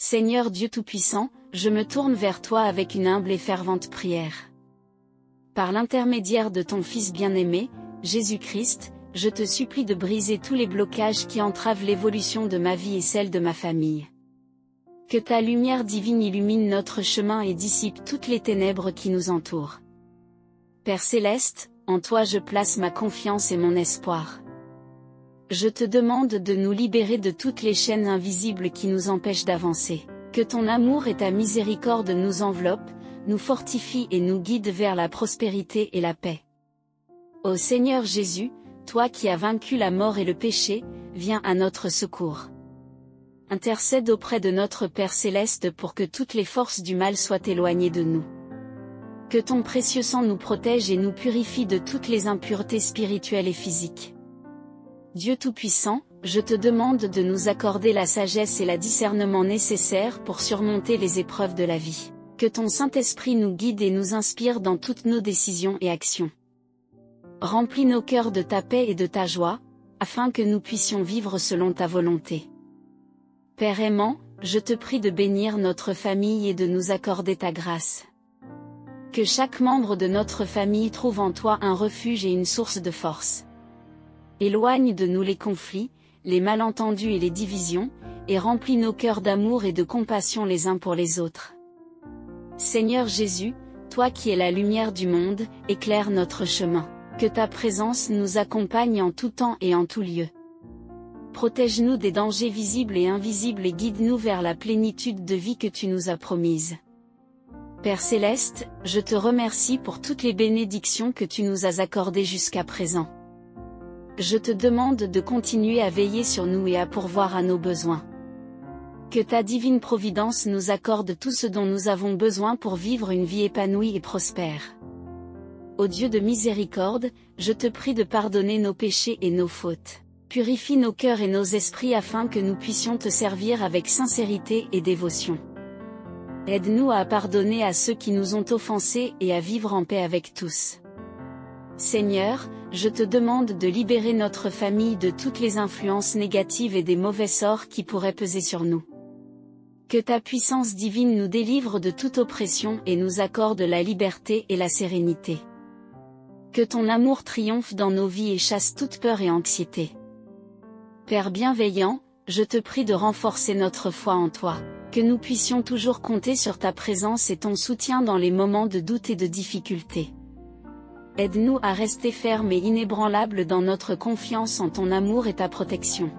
Seigneur Dieu Tout-Puissant, je me tourne vers toi avec une humble et fervente prière. Par l'intermédiaire de ton Fils bien-aimé, Jésus-Christ, je te supplie de briser tous les blocages qui entravent l'évolution de ma vie et celle de ma famille. Que ta lumière divine illumine notre chemin et dissipe toutes les ténèbres qui nous entourent. Père céleste, en toi je place ma confiance et mon espoir. Je te demande de nous libérer de toutes les chaînes invisibles qui nous empêchent d'avancer. Que ton amour et ta miséricorde nous enveloppent, nous fortifient et nous guident vers la prospérité et la paix. Ô Seigneur Jésus, toi qui as vaincu la mort et le péché, viens à notre secours. Intercède auprès de notre Père céleste pour que toutes les forces du mal soient éloignées de nous. Que ton précieux sang nous protège et nous purifie de toutes les impuretés spirituelles et physiques. Dieu Tout-Puissant, je te demande de nous accorder la sagesse et le discernement nécessaires pour surmonter les épreuves de la vie. Que ton Saint-Esprit nous guide et nous inspire dans toutes nos décisions et actions. Remplis nos cœurs de ta paix et de ta joie, afin que nous puissions vivre selon ta volonté. Père aimant, je te prie de bénir notre famille et de nous accorder ta grâce. Que chaque membre de notre famille trouve en toi un refuge et une source de force. Éloigne de nous les conflits, les malentendus et les divisions, et remplis nos cœurs d'amour et de compassion les uns pour les autres. Seigneur Jésus, toi qui es la lumière du monde, éclaire notre chemin. Que ta présence nous accompagne en tout temps et en tout lieu. Protège-nous des dangers visibles et invisibles et guide-nous vers la plénitude de vie que tu nous as promise. Père céleste, je te remercie pour toutes les bénédictions que tu nous as accordées jusqu'à présent. Je te demande de continuer à veiller sur nous et à pourvoir à nos besoins. Que ta divine providence nous accorde tout ce dont nous avons besoin pour vivre une vie épanouie et prospère. Ô Dieu de miséricorde, je te prie de pardonner nos péchés et nos fautes. Purifie nos cœurs et nos esprits afin que nous puissions te servir avec sincérité et dévotion. Aide-nous à pardonner à ceux qui nous ont offensés et à vivre en paix avec tous. Seigneur, je te demande de libérer notre famille de toutes les influences négatives et des mauvais sorts qui pourraient peser sur nous. Que ta puissance divine nous délivre de toute oppression et nous accorde la liberté et la sérénité. Que ton amour triomphe dans nos vies et chasse toute peur et anxiété. Père bienveillant, je te prie de renforcer notre foi en toi, que nous puissions toujours compter sur ta présence et ton soutien dans les moments de doute et de difficulté. Aide-nous à rester fermes et inébranlables dans notre confiance en ton amour et ta protection.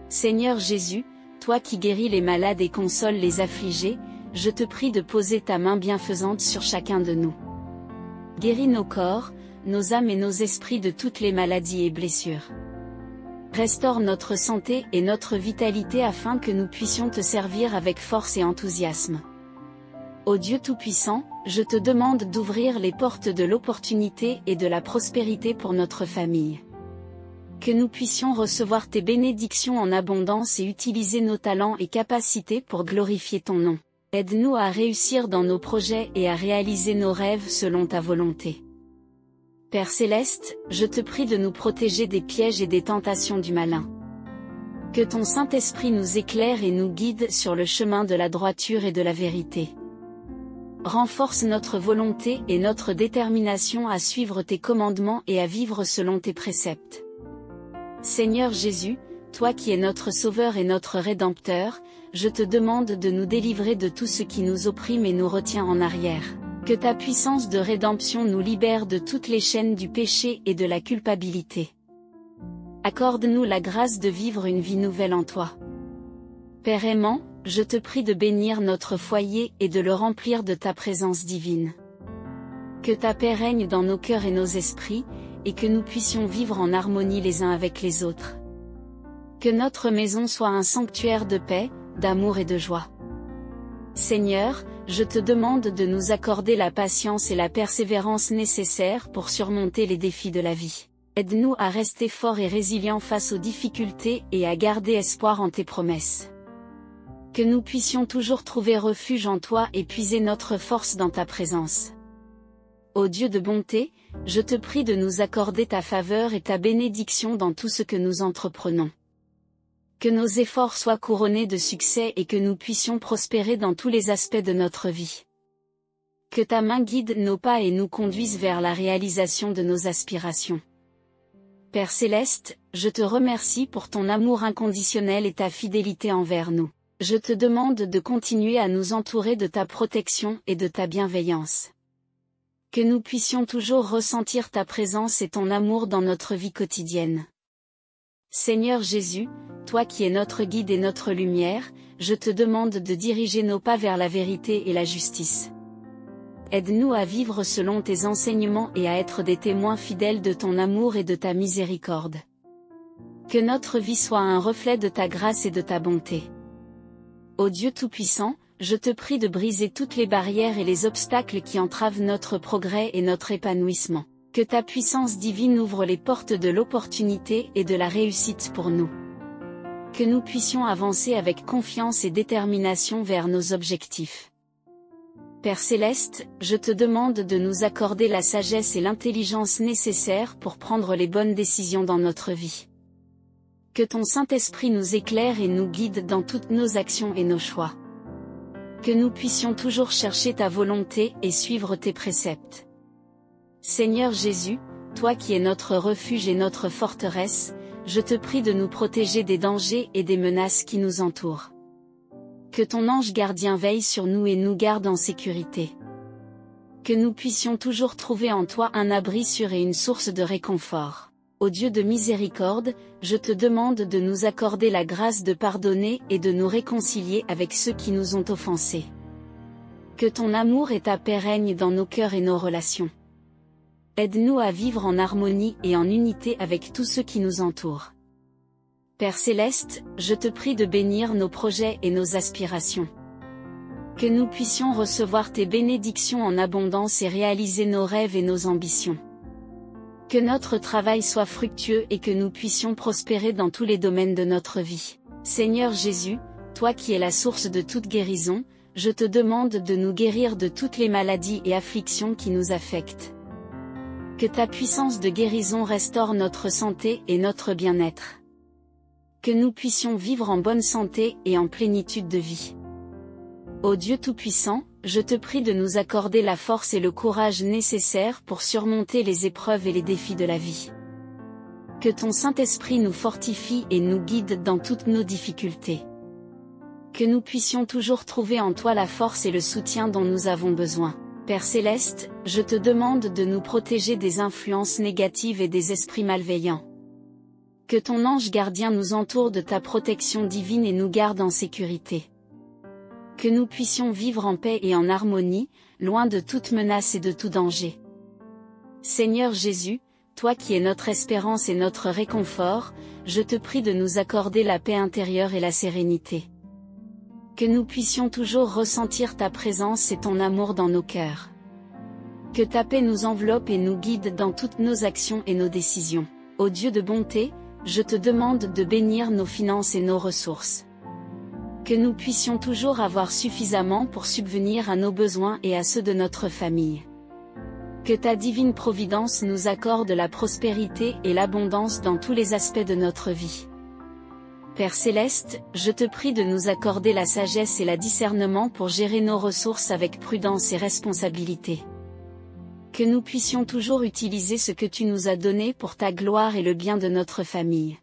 Seigneur Jésus, toi qui guéris les malades et consoles les affligés, je te prie de poser ta main bienfaisante sur chacun de nous. Guéris nos corps, nos âmes et nos esprits de toutes les maladies et blessures. Restaure notre santé et notre vitalité afin que nous puissions te servir avec force et enthousiasme. Ô Dieu Tout-Puissant, je te demande d'ouvrir les portes de l'opportunité et de la prospérité pour notre famille. Que nous puissions recevoir tes bénédictions en abondance et utiliser nos talents et capacités pour glorifier ton nom. Aide-nous à réussir dans nos projets et à réaliser nos rêves selon ta volonté. Père céleste, je te prie de nous protéger des pièges et des tentations du malin. Que ton Saint-Esprit nous éclaire et nous guide sur le chemin de la droiture et de la vérité. Renforce notre volonté et notre détermination à suivre tes commandements et à vivre selon tes préceptes. Seigneur Jésus, toi qui es notre Sauveur et notre Rédempteur, je te demande de nous délivrer de tout ce qui nous opprime et nous retient en arrière. Que ta puissance de rédemption nous libère de toutes les chaînes du péché et de la culpabilité. Accorde-nous la grâce de vivre une vie nouvelle en toi. Père aimant, je te prie de bénir notre foyer et de le remplir de ta présence divine. Que ta paix règne dans nos cœurs et nos esprits, et que nous puissions vivre en harmonie les uns avec les autres. Que notre maison soit un sanctuaire de paix, d'amour et de joie. Seigneur, je te demande de nous accorder la patience et la persévérance nécessaires pour surmonter les défis de la vie. Aide-nous à rester forts et résilients face aux difficultés et à garder espoir en tes promesses. Que nous puissions toujours trouver refuge en toi et puiser notre force dans ta présence. Ô Dieu de bonté, je te prie de nous accorder ta faveur et ta bénédiction dans tout ce que nous entreprenons. Que nos efforts soient couronnés de succès et que nous puissions prospérer dans tous les aspects de notre vie. Que ta main guide nos pas et nous conduise vers la réalisation de nos aspirations. Père Céleste, je te remercie pour ton amour inconditionnel et ta fidélité envers nous. Je te demande de continuer à nous entourer de ta protection et de ta bienveillance. Que nous puissions toujours ressentir ta présence et ton amour dans notre vie quotidienne. Seigneur Jésus, toi qui es notre guide et notre lumière, je te demande de diriger nos pas vers la vérité et la justice. Aide-nous à vivre selon tes enseignements et à être des témoins fidèles de ton amour et de ta miséricorde. Que notre vie soit un reflet de ta grâce et de ta bonté. Ô Dieu Tout-Puissant, je te prie de briser toutes les barrières et les obstacles qui entravent notre progrès et notre épanouissement. Que ta puissance divine ouvre les portes de l'opportunité et de la réussite pour nous. Que nous puissions avancer avec confiance et détermination vers nos objectifs. Père Céleste, je te demande de nous accorder la sagesse et l'intelligence nécessaires pour prendre les bonnes décisions dans notre vie. Que ton Saint-Esprit nous éclaire et nous guide dans toutes nos actions et nos choix. Que nous puissions toujours chercher ta volonté et suivre tes préceptes. Seigneur Jésus, toi qui es notre refuge et notre forteresse, je te prie de nous protéger des dangers et des menaces qui nous entourent. Que ton ange gardien veille sur nous et nous garde en sécurité. Que nous puissions toujours trouver en toi un abri sûr et une source de réconfort. Ô Dieu de miséricorde, je te demande de nous accorder la grâce de pardonner et de nous réconcilier avec ceux qui nous ont offensés. Que ton amour et ta paix règnent dans nos cœurs et nos relations. Aide-nous à vivre en harmonie et en unité avec tous ceux qui nous entourent. Père Céleste, je te prie de bénir nos projets et nos aspirations. Que nous puissions recevoir tes bénédictions en abondance et réaliser nos rêves et nos ambitions. Que notre travail soit fructueux et que nous puissions prospérer dans tous les domaines de notre vie. Seigneur Jésus, toi qui es la source de toute guérison, je te demande de nous guérir de toutes les maladies et afflictions qui nous affectent. Que ta puissance de guérison restaure notre santé et notre bien-être. Que nous puissions vivre en bonne santé et en plénitude de vie. Ô Dieu Tout-Puissant, je te prie de nous accorder la force et le courage nécessaires pour surmonter les épreuves et les défis de la vie. Que ton Saint-Esprit nous fortifie et nous guide dans toutes nos difficultés. Que nous puissions toujours trouver en toi la force et le soutien dont nous avons besoin. Père Céleste, je te demande de nous protéger des influences négatives et des esprits malveillants. Que ton ange gardien nous entoure de ta protection divine et nous garde en sécurité. Que nous puissions vivre en paix et en harmonie, loin de toute menace et de tout danger. Seigneur Jésus, toi qui es notre espérance et notre réconfort, je te prie de nous accorder la paix intérieure et la sérénité. Que nous puissions toujours ressentir ta présence et ton amour dans nos cœurs. Que ta paix nous enveloppe et nous guide dans toutes nos actions et nos décisions. Ô Dieu de bonté, je te demande de bénir nos finances et nos ressources. Que nous puissions toujours avoir suffisamment pour subvenir à nos besoins et à ceux de notre famille. Que ta divine providence nous accorde la prospérité et l'abondance dans tous les aspects de notre vie. Père Céleste, je te prie de nous accorder la sagesse et le discernement pour gérer nos ressources avec prudence et responsabilité. Que nous puissions toujours utiliser ce que tu nous as donné pour ta gloire et le bien de notre famille.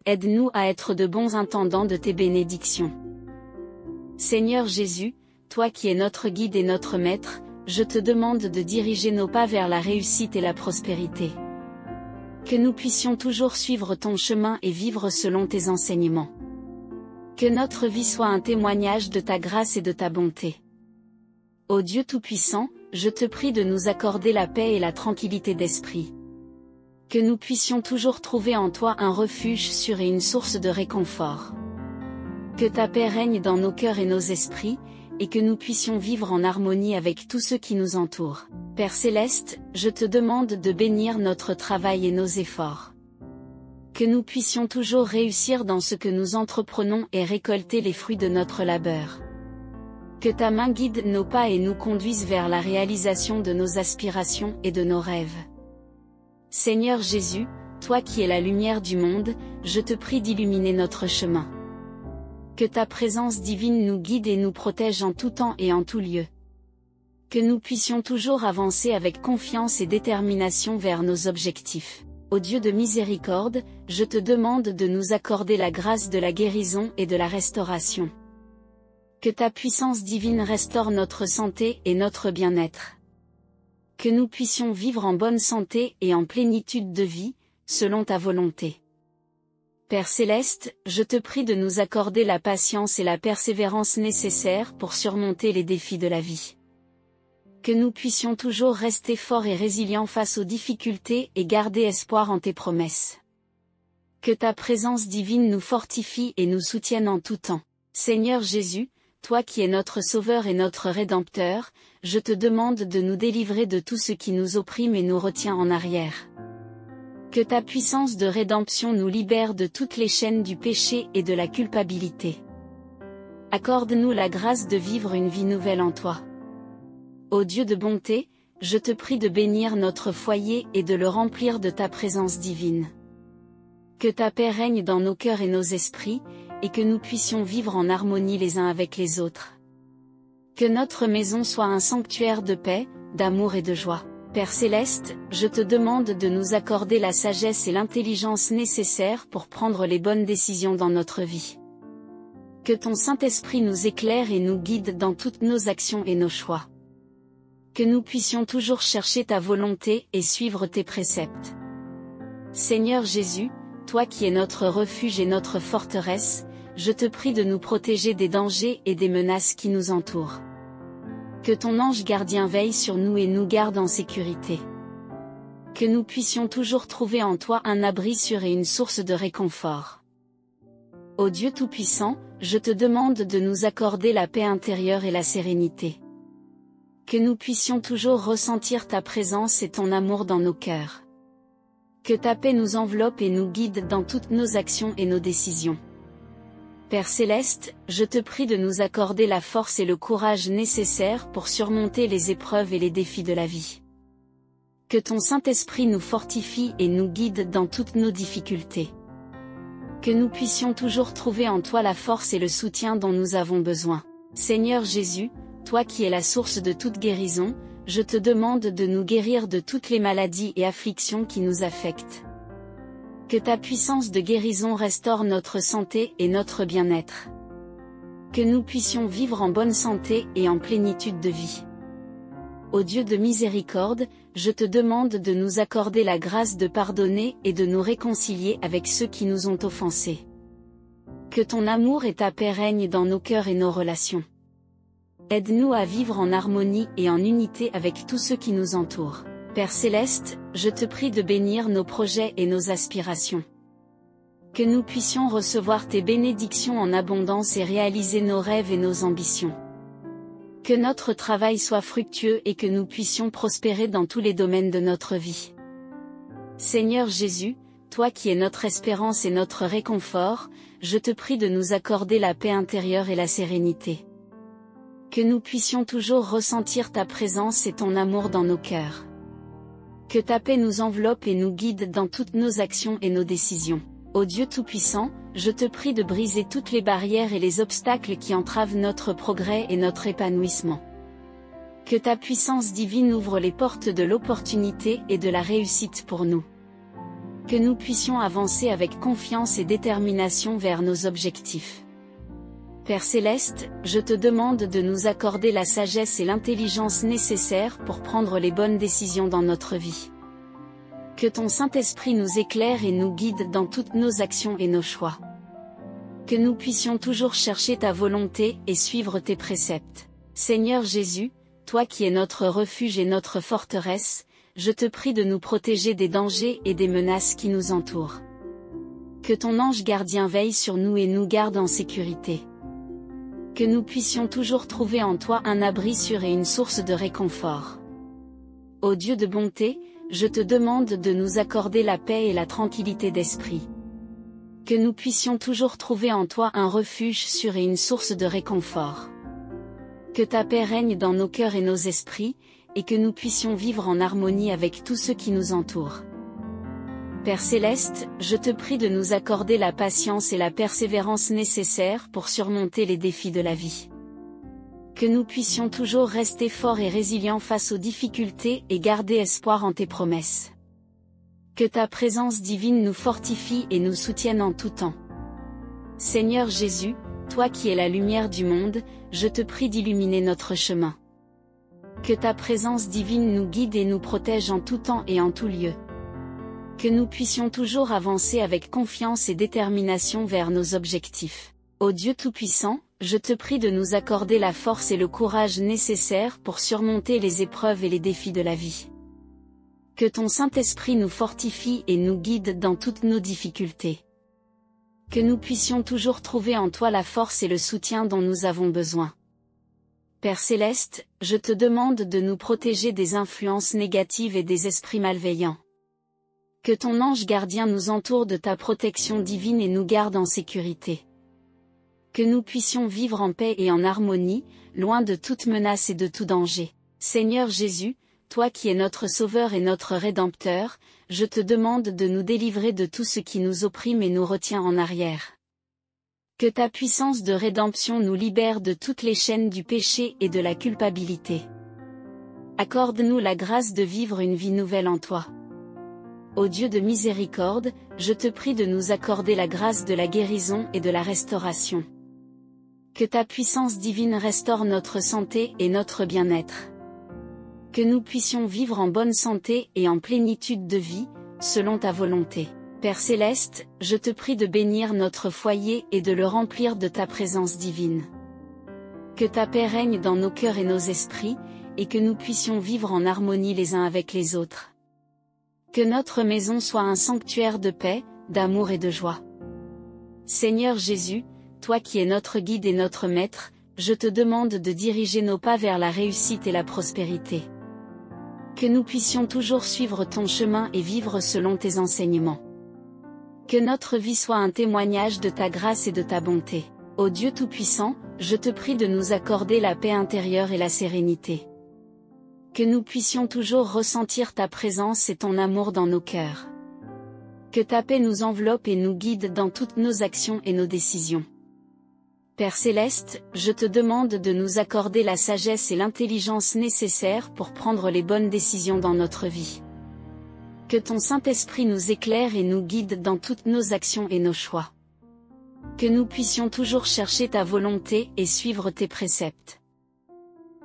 Aide-nous à être de bons intendants de tes bénédictions. Seigneur Jésus, toi qui es notre guide et notre maître, je te demande de diriger nos pas vers la réussite et la prospérité. Que nous puissions toujours suivre ton chemin et vivre selon tes enseignements. Que notre vie soit un témoignage de ta grâce et de ta bonté. Ô Dieu Tout-Puissant, je te prie de nous accorder la paix et la tranquillité d'esprit. Que nous puissions toujours trouver en toi un refuge sûr et une source de réconfort. Que ta paix règne dans nos cœurs et nos esprits, et que nous puissions vivre en harmonie avec tous ceux qui nous entourent. Père Céleste, je te demande de bénir notre travail et nos efforts. Que nous puissions toujours réussir dans ce que nous entreprenons et récolter les fruits de notre labeur. Que ta main guide nos pas et nous conduise vers la réalisation de nos aspirations et de nos rêves. Seigneur Jésus, toi qui es la lumière du monde, je te prie d'illuminer notre chemin. Que ta présence divine nous guide et nous protège en tout temps et en tout lieu. Que nous puissions toujours avancer avec confiance et détermination vers nos objectifs. Ô Dieu de miséricorde, je te demande de nous accorder la grâce de la guérison et de la restauration. Que ta puissance divine restaure notre santé et notre bien-être. Que nous puissions vivre en bonne santé et en plénitude de vie, selon ta volonté. Père céleste, je te prie de nous accorder la patience et la persévérance nécessaires pour surmonter les défis de la vie. Que nous puissions toujours rester forts et résilients face aux difficultés et garder espoir en tes promesses. Que ta présence divine nous fortifie et nous soutienne en tout temps. Seigneur Jésus, toi qui es notre Sauveur et notre Rédempteur, je te demande de nous délivrer de tout ce qui nous opprime et nous retient en arrière. Que ta puissance de rédemption nous libère de toutes les chaînes du péché et de la culpabilité. Accorde-nous la grâce de vivre une vie nouvelle en toi. Ô Dieu de bonté, je te prie de bénir notre foyer et de le remplir de ta présence divine. Que ta paix règne dans nos cœurs et nos esprits, et que nous puissions vivre en harmonie les uns avec les autres. Que notre maison soit un sanctuaire de paix, d'amour et de joie. Père céleste, je te demande de nous accorder la sagesse et l'intelligence nécessaires pour prendre les bonnes décisions dans notre vie. Que ton Saint-Esprit nous éclaire et nous guide dans toutes nos actions et nos choix. Que nous puissions toujours chercher ta volonté et suivre tes préceptes. Seigneur Jésus, toi qui es notre refuge et notre forteresse, je te prie de nous protéger des dangers et des menaces qui nous entourent. Que ton ange gardien veille sur nous et nous garde en sécurité. Que nous puissions toujours trouver en toi un abri sûr et une source de réconfort. Ô Dieu Tout-Puissant, je te demande de nous accorder la paix intérieure et la sérénité. Que nous puissions toujours ressentir ta présence et ton amour dans nos cœurs. Que ta paix nous enveloppe et nous guide dans toutes nos actions et nos décisions. Père céleste, je te prie de nous accorder la force et le courage nécessaires pour surmonter les épreuves et les défis de la vie. Que ton Saint-Esprit nous fortifie et nous guide dans toutes nos difficultés. Que nous puissions toujours trouver en toi la force et le soutien dont nous avons besoin. Seigneur Jésus, toi qui es la source de toute guérison, je te demande de nous guérir de toutes les maladies et afflictions qui nous affectent. Que ta puissance de guérison restaure notre santé et notre bien-être. Que nous puissions vivre en bonne santé et en plénitude de vie. Ô Dieu de miséricorde, je te demande de nous accorder la grâce de pardonner et de nous réconcilier avec ceux qui nous ont offensés. Que ton amour et ta paix règnent dans nos cœurs et nos relations. Aide-nous à vivre en harmonie et en unité avec tous ceux qui nous entourent. Père céleste, je te prie de bénir nos projets et nos aspirations. Que nous puissions recevoir tes bénédictions en abondance et réaliser nos rêves et nos ambitions. Que notre travail soit fructueux et que nous puissions prospérer dans tous les domaines de notre vie. Seigneur Jésus, toi qui es notre espérance et notre réconfort, je te prie de nous accorder la paix intérieure et la sérénité. Que nous puissions toujours ressentir ta présence et ton amour dans nos cœurs. Que ta paix nous enveloppe et nous guide dans toutes nos actions et nos décisions. Ô Dieu Tout-Puissant, je te prie de briser toutes les barrières et les obstacles qui entravent notre progrès et notre épanouissement. Que ta puissance divine ouvre les portes de l'opportunité et de la réussite pour nous. Que nous puissions avancer avec confiance et détermination vers nos objectifs. Père céleste, je te demande de nous accorder la sagesse et l'intelligence nécessaires pour prendre les bonnes décisions dans notre vie. Que ton Saint-Esprit nous éclaire et nous guide dans toutes nos actions et nos choix. Que nous puissions toujours chercher ta volonté et suivre tes préceptes. Seigneur Jésus, toi qui es notre refuge et notre forteresse, je te prie de nous protéger des dangers et des menaces qui nous entourent. Que ton ange gardien veille sur nous et nous garde en sécurité. Que nous puissions toujours trouver en toi un abri sûr et une source de réconfort. Ô Dieu de bonté, je te demande de nous accorder la paix et la tranquillité d'esprit. Que nous puissions toujours trouver en toi un refuge sûr et une source de réconfort. Que ta paix règne dans nos cœurs et nos esprits, et que nous puissions vivre en harmonie avec tous ceux qui nous entourent. Père céleste, je te prie de nous accorder la patience et la persévérance nécessaires pour surmonter les défis de la vie. Que nous puissions toujours rester forts et résilients face aux difficultés et garder espoir en tes promesses. Que ta présence divine nous fortifie et nous soutienne en tout temps. Seigneur Jésus, toi qui es la lumière du monde, je te prie d'illuminer notre chemin. Que ta présence divine nous guide et nous protège en tout temps et en tout lieu. Que nous puissions toujours avancer avec confiance et détermination vers nos objectifs. Ô Dieu Tout-Puissant, je te prie de nous accorder la force et le courage nécessaires pour surmonter les épreuves et les défis de la vie. Que ton Saint-Esprit nous fortifie et nous guide dans toutes nos difficultés. Que nous puissions toujours trouver en toi la force et le soutien dont nous avons besoin. Père céleste, je te demande de nous protéger des influences négatives et des esprits malveillants. Que ton ange gardien nous entoure de ta protection divine et nous garde en sécurité. Que nous puissions vivre en paix et en harmonie, loin de toute menace et de tout danger. Seigneur Jésus, toi qui es notre Sauveur et notre Rédempteur, je te demande de nous délivrer de tout ce qui nous opprime et nous retient en arrière. Que ta puissance de rédemption nous libère de toutes les chaînes du péché et de la culpabilité. Accorde-nous la grâce de vivre une vie nouvelle en toi. Ô Dieu de miséricorde, je te prie de nous accorder la grâce de la guérison et de la restauration. Que ta puissance divine restaure notre santé et notre bien-être. Que nous puissions vivre en bonne santé et en plénitude de vie, selon ta volonté. Père céleste, je te prie de bénir notre foyer et de le remplir de ta présence divine. Que ta paix règne dans nos cœurs et nos esprits, et que nous puissions vivre en harmonie les uns avec les autres. Que notre maison soit un sanctuaire de paix, d'amour et de joie. Seigneur Jésus, toi qui es notre guide et notre maître, je te demande de diriger nos pas vers la réussite et la prospérité. Que nous puissions toujours suivre ton chemin et vivre selon tes enseignements. Que notre vie soit un témoignage de ta grâce et de ta bonté. Ô Dieu Tout-Puissant, je te prie de nous accorder la paix intérieure et la sérénité. Que nous puissions toujours ressentir ta présence et ton amour dans nos cœurs. Que ta paix nous enveloppe et nous guide dans toutes nos actions et nos décisions. Père céleste, je te demande de nous accorder la sagesse et l'intelligence nécessaires pour prendre les bonnes décisions dans notre vie. Que ton Saint-Esprit nous éclaire et nous guide dans toutes nos actions et nos choix. Que nous puissions toujours chercher ta volonté et suivre tes préceptes.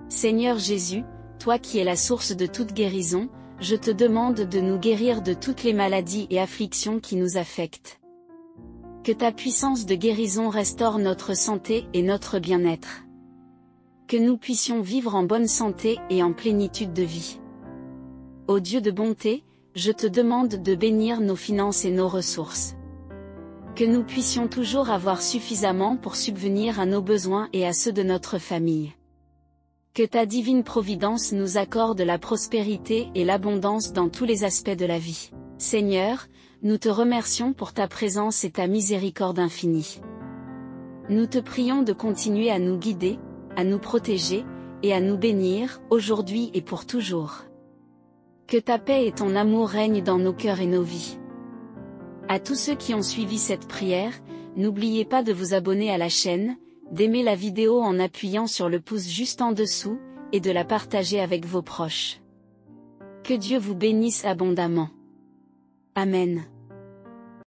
Seigneur Jésus, toi qui es la source de toute guérison, je te demande de nous guérir de toutes les maladies et afflictions qui nous affectent. Que ta puissance de guérison restaure notre santé et notre bien-être. Que nous puissions vivre en bonne santé et en plénitude de vie. Ô Dieu de bonté, je te demande de bénir nos finances et nos ressources. Que nous puissions toujours avoir suffisamment pour subvenir à nos besoins et à ceux de notre famille. Que ta divine providence nous accorde la prospérité et l'abondance dans tous les aspects de la vie. Seigneur, nous te remercions pour ta présence et ta miséricorde infinie. Nous te prions de continuer à nous guider, à nous protéger, et à nous bénir, aujourd'hui et pour toujours. Que ta paix et ton amour règnent dans nos cœurs et nos vies. À tous ceux qui ont suivi cette prière, n'oubliez pas de vous abonner à la chaîne, d'aimer la vidéo en appuyant sur le pouce juste en dessous, et de la partager avec vos proches. Que Dieu vous bénisse abondamment. Amen.